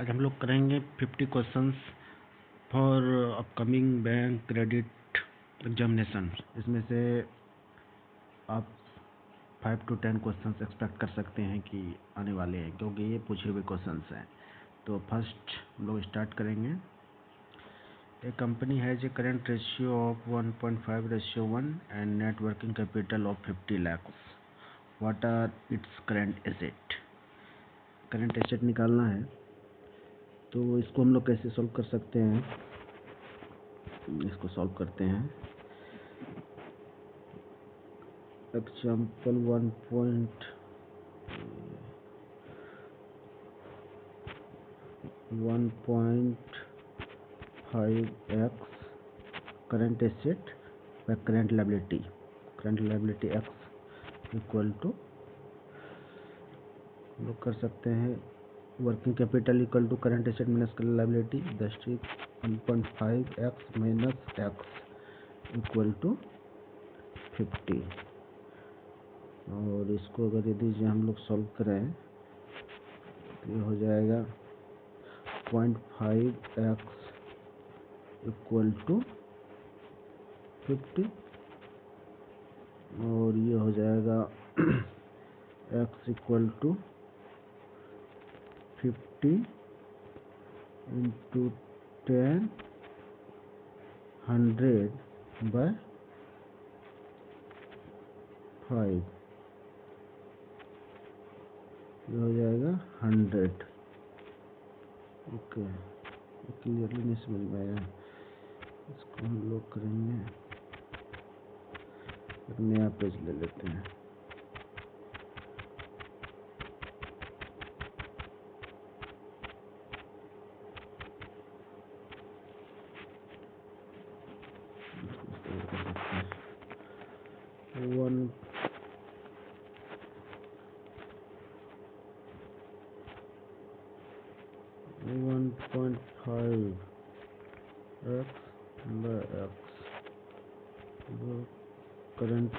आज हम लोग करेंगे 50 questions for upcoming bank credit examination. इसमें से आप 5 to 10 क्वेश्चंस एक्सपेक्ट कर सकते हैं कि आने वाले हैं, क्योंकि ये पूछे हुए क्वेश्चंस हैं। तो फर्स्ट हम लोग स्टार्ट करेंगे। A company has a current ratio of 1.5:1 and net working capital of 50 lakhs। What are its current asset. Current asset निकालना है, तो इसको हम लोग कैसे सॉल्व कर सकते हैं। इसको सॉल्व करते हैं। Example 1.5x current asset by current liability x equal to हम लोग कर सकते हैं working capital equal to current asset minus current liability. That is 1.5x minus x equal to 50। और इसको अगर यदि हम लोग सॉल्व करें तो ये हो जाएगा 0.5x इक्वल टू 50 और ये हो जाएगा x equal to 50 into 10 100 by 5, ये हो जाएगा 100। ओके, क्लियरली नहीं समझ में आया। इसको हम लोग करेंगे, एक नया पेज ले लेते हैं। One 1.5x by x current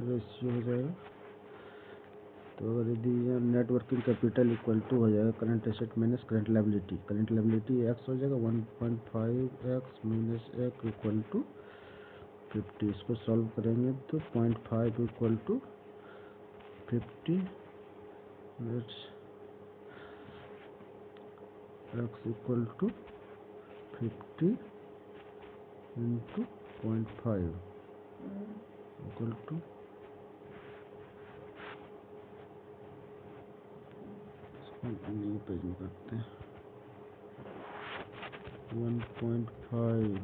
ratio हो जाएगा। तो अगर यदि net working capital equal to हो जाएगा current asset minus current liability x हो जाएगा 1.5x minus x equal to 50। इसको सॉल्व करेंगे तो 0.5 equal to 50 x equal to 50 into 0.5 equal to new page में करते हैं 1.5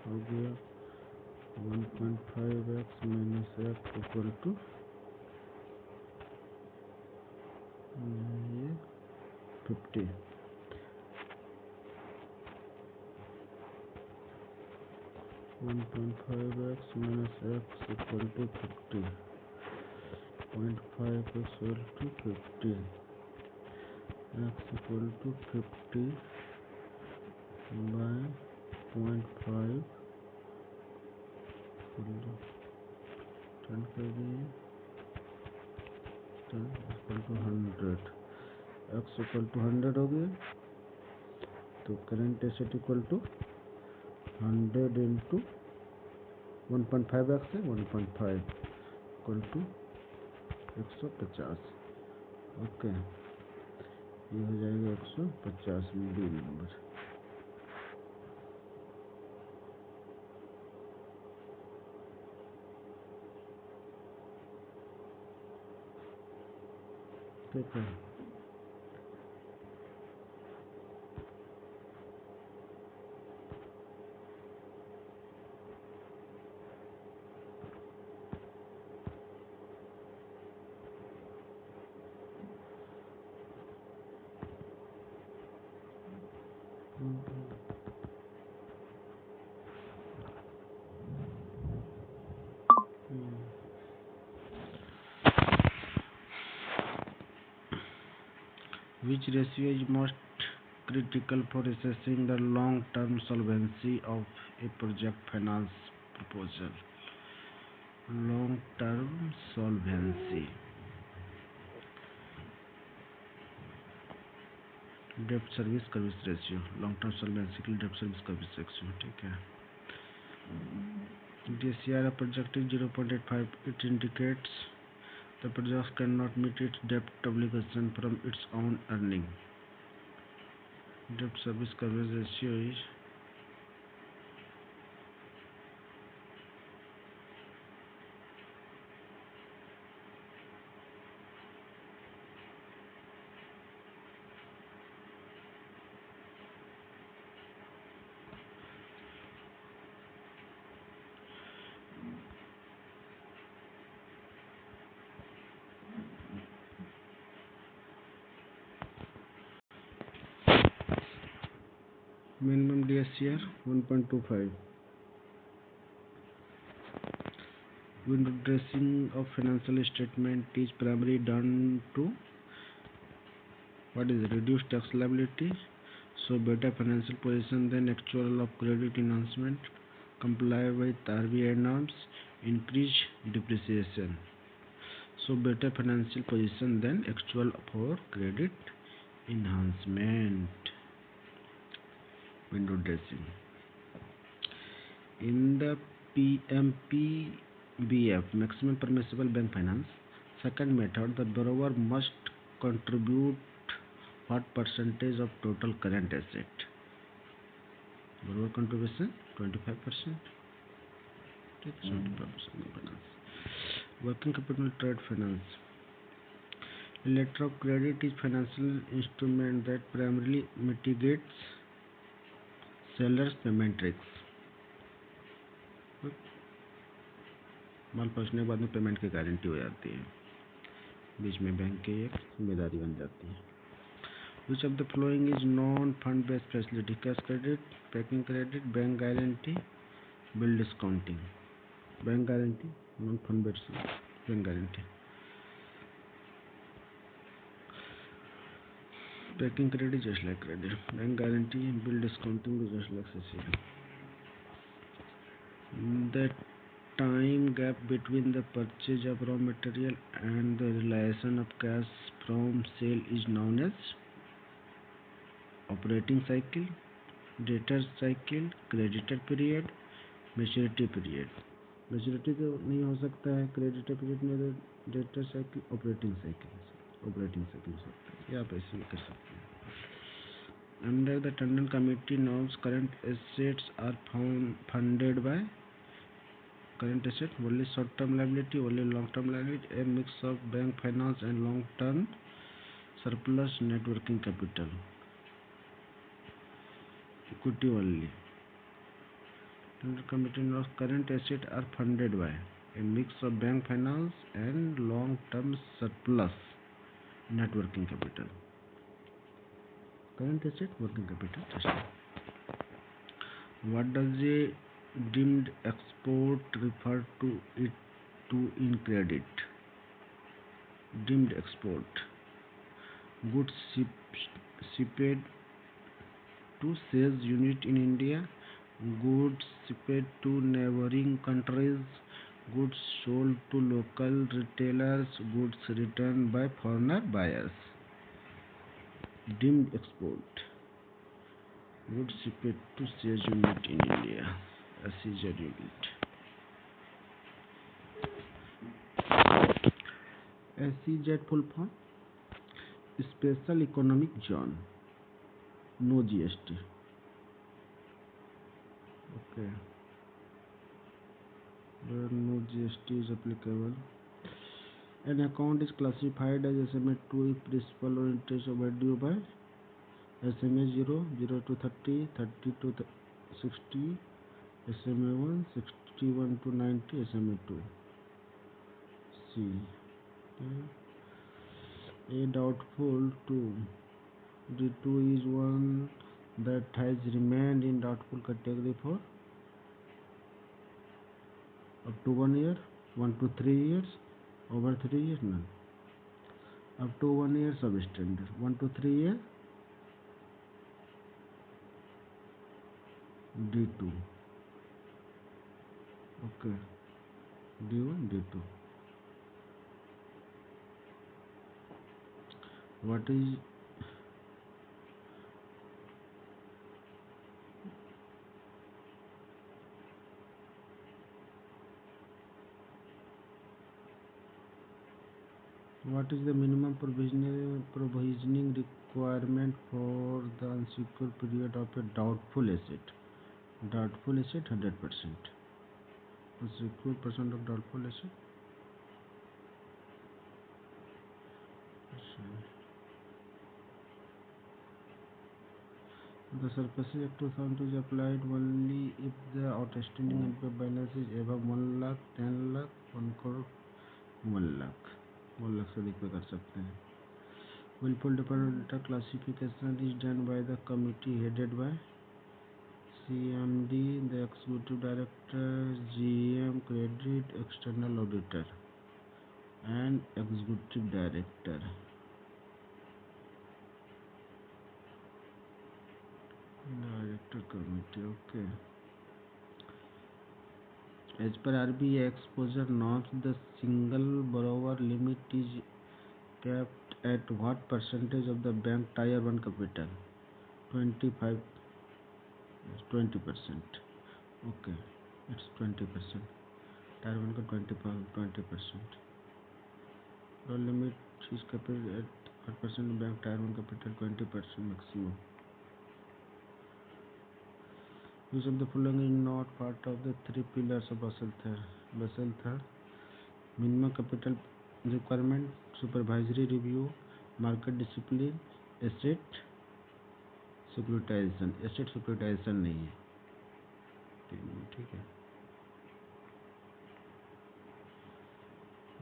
हो गया 1.5x minus x equal to ये 50। 1.5x minus x equal to 50, 0.5 equal to 50, x equal to 50 by 0.5 10 कर दिए 10 equal to 100। x equal to 100 हो गया। तो current asset equal to 100 into 1.5x है 1.5 इक्वल टू 150। ओके, ये हो जाएगा 150 बी नंबर। ठीक है, which ratio is most critical for assessing the long-term solvency of a project finance proposal? Long-term solvency डेब्ट service ratio, long term solvency के लिए डेब्ट सर्विस रेशियो, ठीक है। DSCR projected 0.85. It indicates the project cannot meet its debt obligation from its own earning. Debt service coverage ratio is minimum DSCR 1.25. Window dressing of financial statement is primarily done to reduce tax liability, so better financial position than actual of credit enhancement, comply with RBI norms, increase depreciation. So better financial position than actual for credit enhancement. Window dressing. In the PMPBF, maximum permissible bank finance, second method, the borrower must contribute what percentage of total current asset? Borrower contribution 25%. 75% finance. Working capital trade finance. A letter of credit is financial instrument that primarily mitigates seller's payment risks. माल पहुंचने के बाद में payment की guarantee हो जाती है, बीच में bank की एक जिम्मेदारी बन जाती है। Which of the following is non-fund based facility? Cash credit, packing credit, bank guarantee, bill discounting. Bank guarantee, non-fund based bank guarantee. Packing credit just like credit. Bank guarantee, bill discounting is just like CCA. The time gap between the purchase of raw material and the realization of cash from sale is known as operating cycle, debtor cycle, creditor period, maturity period. Maturity तो नहीं हो सकता है, creditor period में तो debtor cycle, operating cycle हो सकता है, या आप ऐसे भी कर सकते हैं। Under the Attendant committee norms, current assets are funded by current asset, only short-term liability, only long-term liability, a mix of bank finance and long-term surplus net working capital, equity only. Attendant committee norms, current assets are funded by a mix of bank finance and long-term surplus net working capital. Current asset, working capital. What does a deemed export refer to it to in credit? Deemed export, goods shipped to sales unit in India, goods shipped to neighboring countries, goods sold to local retailers, goods returned by foreigner buyers. Deemed export, goods shipped to sales unit in India, SEZ unit. SEZ full form, Special Economic Zone, no GST. Okay, where no GST is applicable. An account is classified as SMA2 if principal or interest overdue by SMA 0, 0 to 30, 30 to 60, SMA 1, 61 to 90, SMA 2. C. A doubtful 2. D2 is one that has remained in doubtful category for up to 1 year, 1 to 3 years, over 3 years, none. Up to 1 year substandard, 1 to 3 years, D2. Okay, D1, D2. What is What is the minimum provisioning requirement for the unsecured period of a doubtful asset? Doubtful asset 100%. Unsecured percent of doubtful asset. The surface act authority is applied only if the outstanding NPA balance is above 1 lakh, 10 lakh, 1 crore, 1 lakh. 1 lakh से अधिक पे कर सकते हैं. Willful default classification is done by the committee headed by CMD, the executive director, GM, credit, external auditor, and executive director. Director committee, okay. As per RBI exposure norms, the single borrower limit is capped at what percentage of the bank tier 1 capital? 25, 20%. Okay, it's 20%. Tier 1 का 20%. The limit is capped at what percent of bank tier 1 capital? 20% maximum. Which of the following is not part of the 3 pillars of Basel III? Minimum capital requirement, supervisory review, market discipline, asset securitization. Asset securitization नहीं है, ठीक है.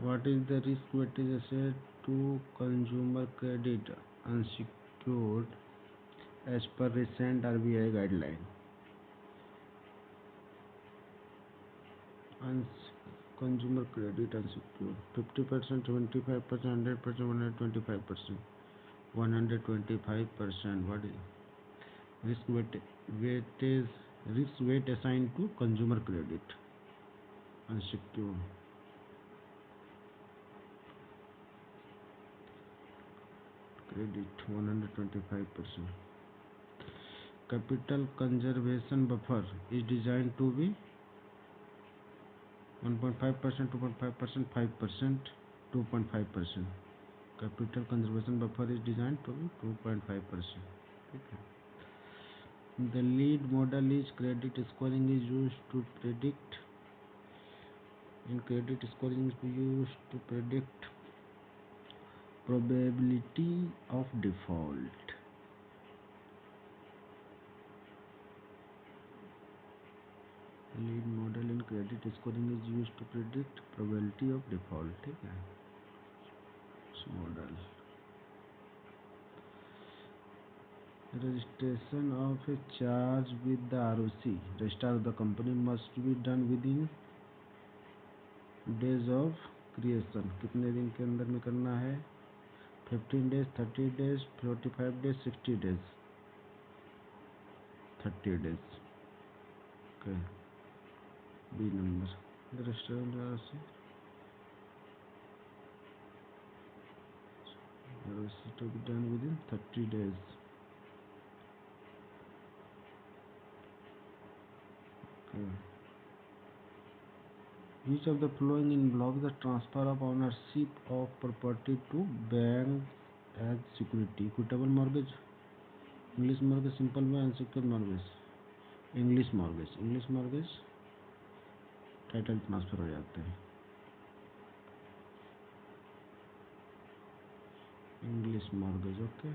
What is the risk weighted asset to consumer credit unsecured as per recent RBI guideline? Consumer credit unsecured 50%, 25%, 100%, 125%. 125%. What is risk weight assigned to consumer credit unsecured? Credit 125%. Capital conservation buffer is designed to be 1.5%, 2.5%, 5%, 2.5%. Capital conservation buffer is designed to be 2.5%. Okay. The lead model is credit scoring is used to predict. In credit scoring is used to predict probability of default. Lead model in credit scoring is used to predict probability of default. ठीक है. Model. Registration of a charge with the ROC, registrar of the company, must be done within days of creation. कितने दिन के अंदर में करना है? 15 days, 30 days, 45 days, 60 days. 30 days. Okay. B number. The registration of ROC. ROC to be done within 30 days. Okay. Which of the following involves the transfer of ownership of property to bank as security? Equitable mortgage, English mortgage, simple में, unsecured mortgage, English mortgage title transfer हो जाते हैं. English mortgage, okay.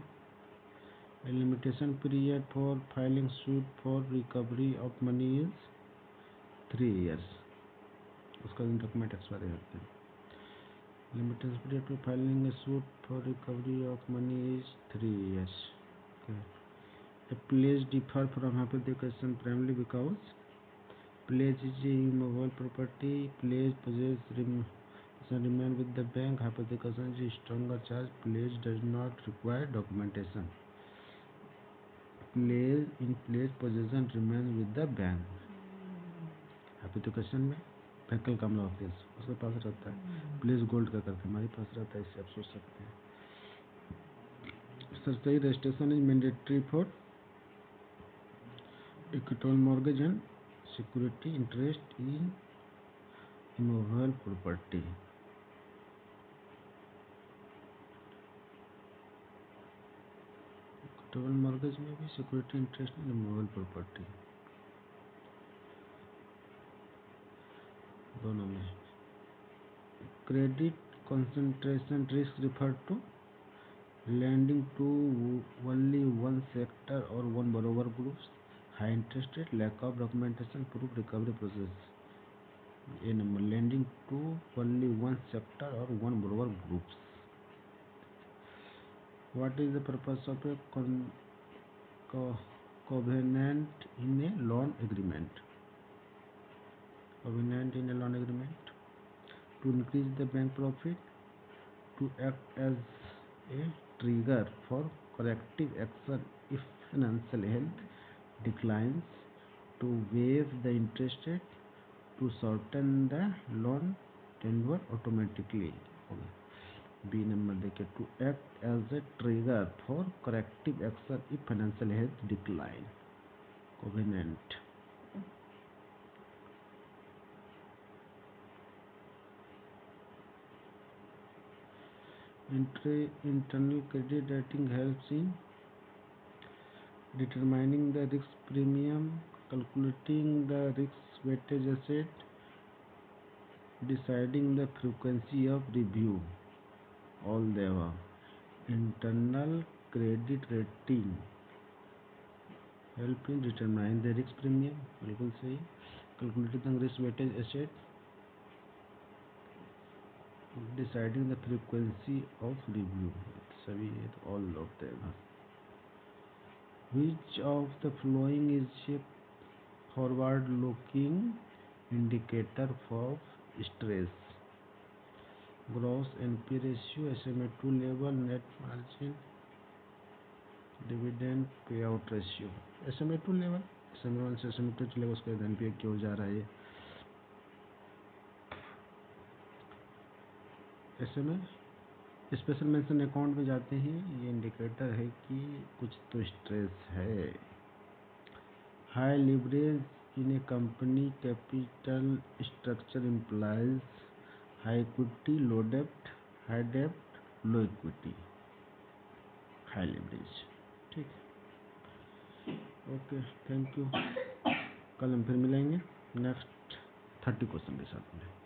A limitation period for filing suit for recovery of money is 3 years. उसका दिन document expire होते हैं. Limitation period for filing a suit for recovery of money is 3 years. Okay. A pledge differ from hypothecation primarily because pledge is a immovable property. Pledge remain with the bank. Hypothecation is a stronger charge. Pledge does not require documentation. Pledge possession remains with the bank. Hypothecation में bank का मामला होता है, उसके पास रहता है. Pledge gold का करके हमारे पास रहता है, इससे आप सोच सकते हैं. सही registration is mandatory for equitable mortgage and security interest in immovable property. Double mortgage में भी security interest in movable property दोनों में। Credit concentration risk refer to lending to only one sector or one borrower groups, high interest rate, lack of documentation, proof recovery process. A number lending to only one sector or one borrower groups. What is the purpose of a covenant in a loan agreement? Covenant in a loan agreement to increase the bank profit, to act as a trigger for corrective action if financial health declines, to waive the interest rate, to shorten the loan tenure automatically. B number देखिए, to act as a trigger for corrective action if financial health decline. Covenant. Internal credit rating helps in determining the risk premium, calculating the risk weightage asset, deciding the frequency of review. All the above. Internal credit rating help in determining the risk premium, बिल्कुल सही, calculating the risk weightage asset, deciding the frequency of review, सभी all of the above. Which of the following is a forward-looking indicator of stress? Gross NP ratio, SMA2 level, net margin, dividend payout ratio. SMA2 level, SMA1 से SMA2 level उसके बाद NPA क्यों जा रहा है? SMA special mention account में जाते हैं, ये इंडिकेटर है कि कुछ तो स्ट्रेस है। हाई लिवरेज इन ए company capital structure implies high equity, लो डेप्ट, हाई डेप्ट, लो इक्विटी, हाई लिवरेज। ठीक, ओके, थैंक यू। कल हम फिर मिलेंगे नेक्स्ट 30 क्वेश्चन के साथ में।